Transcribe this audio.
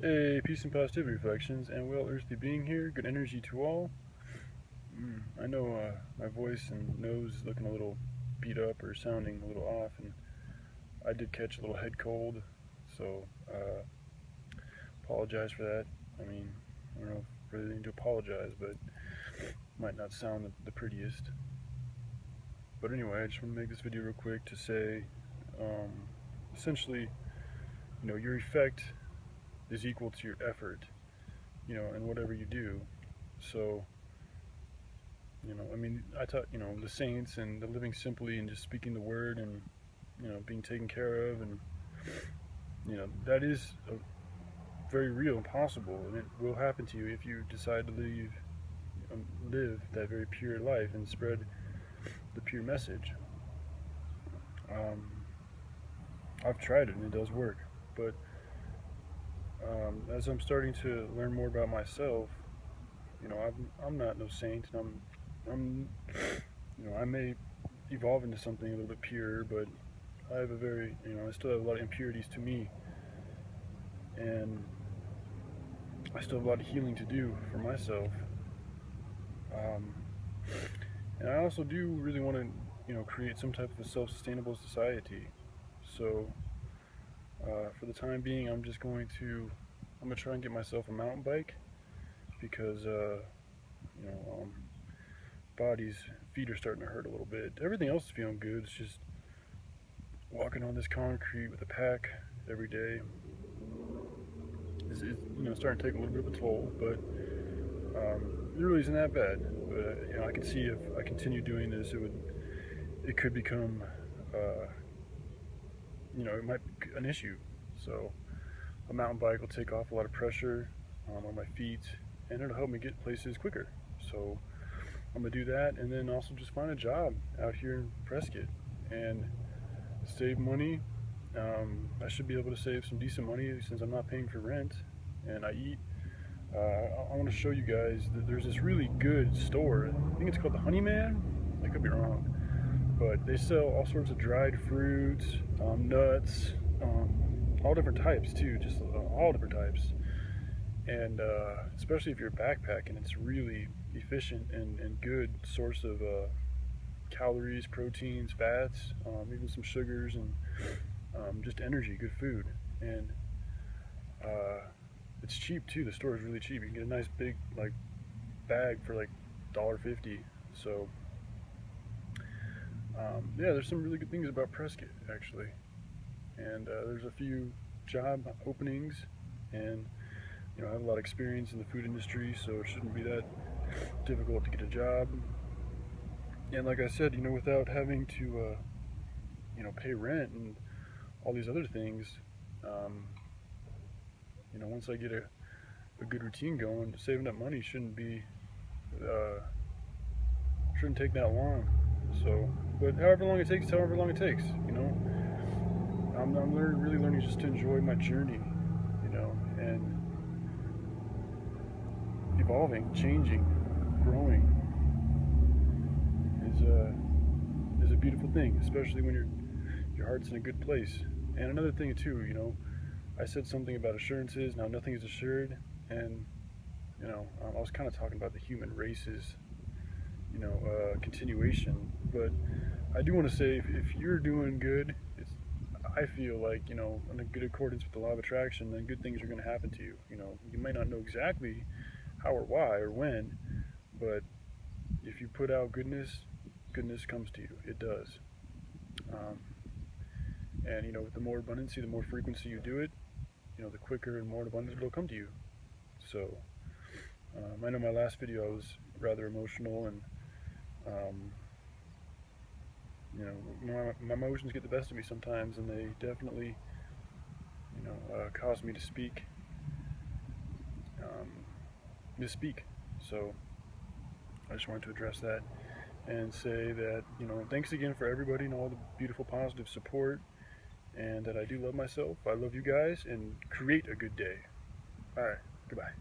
Hey, peace and positivity reflections, and well earthly being here. Good energy to all. I know my voice and nose is looking a little beat up or sounding a little off, and I did catch a little head cold, so apologize for that. I mean, I don't know if I really need to apologize, but it might not sound the prettiest. But anyway, I just want to make this video real quick to say, essentially, your effect is equal to your effort, in whatever you do. So, I mean, I taught, the saints and the living simply and just speaking the word and, being taken care of, and, that is very real and possible, and it will happen to you if you decide to live that very pure life and spread the pure message. I've tried it and it does work, but as I'm starting to learn more about myself, I'm not no saint, and I may evolve into something a little bit purer, but I have I still have a lot of impurities to me, and I still have a lot of healing to do for myself. And I also do really want to, create some type of a self-sustainable society. So, for the time being, I'm going to try and get myself a mountain bike, because, feet are starting to hurt a little bit. Everything else is feeling good. It's just walking on this concrete with a pack every day is starting to take a little bit of a toll, but it really isn't that bad. But I can see if I continue doing this, it could become it might be an issue. So a mountain bike will take off a lot of pressure on my feet, and it'll help me get places quicker. So I'm gonna do that, and then also just find a job out here in Prescott and save money. I should be able to save some decent money since I'm not paying for rent and I eat. I want to show you guys that there's this really good store. I think it's called the Honeyman. I could be wrong, but they sell all sorts of dried fruits, nuts, all different types too, just all different types. And especially if you're backpacking, it's really efficient and good source of calories, proteins, fats, even some sugars, and just energy, good food. And it's cheap too. The store is really cheap. You can get a nice big bag for $1.50. So yeah, there's some really good things about Prescott actually, and there's a few job openings, and I have a lot of experience in the food industry, so it shouldn't be that difficult to get a job. And like I said, without having to pay rent and all these other things, once I get a good routine going, saving up money shouldn't take that long. So, but however long it takes, I'm really learning just to enjoy my journey, and evolving, changing, growing is a beautiful thing, especially when your heart's in a good place. And another thing too, I said something about assurances. Now nothing is assured, and I was kind of talking about the human race's continuation. But I do want to say, if you're doing good, I feel like, in a good accordance with the law of attraction, then good things are going to happen to you. You may not know exactly how or why or when, but if you put out goodness, goodness comes to you. It does. And with the more abundancy, the more frequency you do it, the quicker and more abundant it'll come to you. So I know my last video I was rather emotional, and my emotions get the best of me sometimes, and they definitely cause me to misspeak. So I just wanted to address that and say that thanks again for everybody and all the beautiful positive support, and that I do love myself. I love you guys, and create a good day. Alright, goodbye.